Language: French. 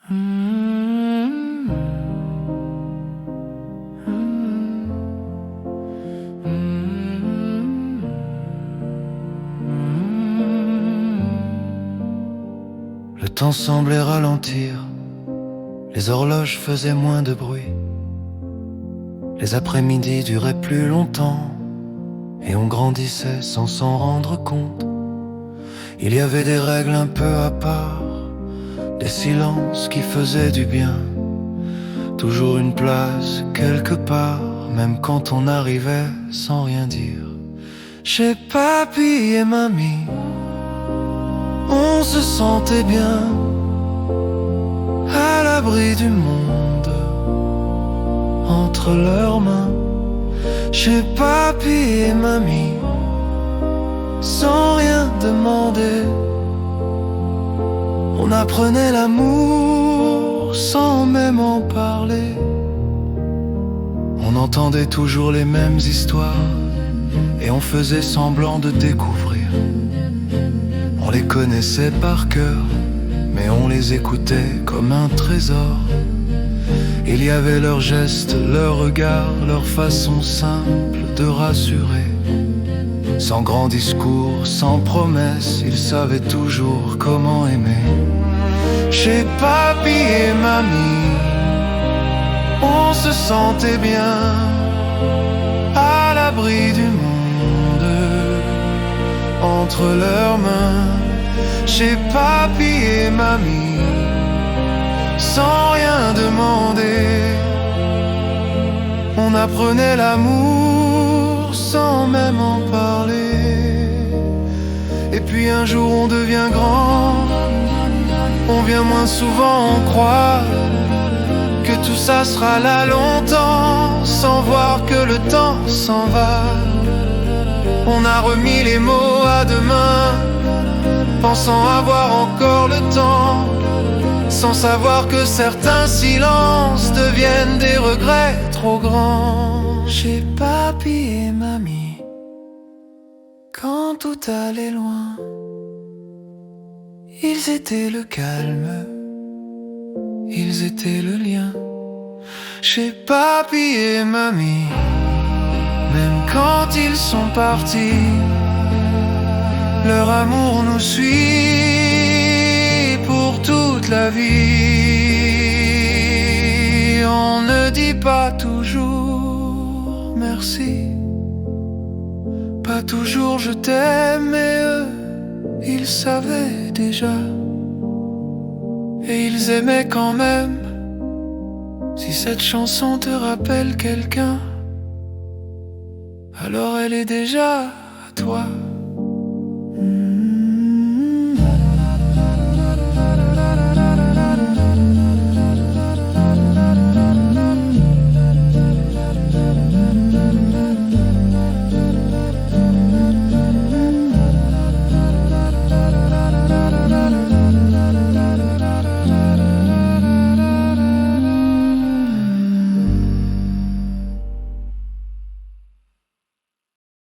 Le temps semblait ralentir, les horloges faisaient moins de bruit. Les après-midi duraient plus longtemps et on grandissait sans s'en rendre compte. Il y avait des règles un peu à part, des silences qui faisaient du bien. Toujours une place quelque part, même quand on arrivait sans rien dire. Chez papy et mamie, on se sentait bien, à l'abri du monde, entre leurs mains. Chez papy et mamie, sans rien demander, on apprenait l'amour sans même en parler. On entendait toujours les mêmes histoires et on faisait semblant de découvrir. On les connaissait par cœur, mais on les écoutait comme un trésor. Il y avait leurs gestes, leurs regards, leur façon simple de rassurer. Sans grand discours, sans promesse, ils savaient toujours comment aimer. Chez papy et mamie, on se sentait bien, à l'abri du monde, entre leurs mains. Chez papy et mamie, sans rien demander, on apprenait l'amour sans même en parler. Et puis un jour on devient grand, on vient moins souvent en croire que tout ça sera là longtemps, sans voir que le temps s'en va. On a remis les mots à demain, pensant avoir encore le temps, sans savoir que certains silences deviennent des regrets trop grands. Chez papy et mamie, quand tout allait loin, ils étaient le calme, ils étaient le lien. Chez papy et mamie, même quand ils sont partis, leur amour nous suit pour toute la vie. On ne dit pas toujours merci, pas toujours je t'aime, mais eux, ils savaient déjà. Et ils aimaient quand même. Si cette chanson te rappelle quelqu'un, alors elle est déjà à toi.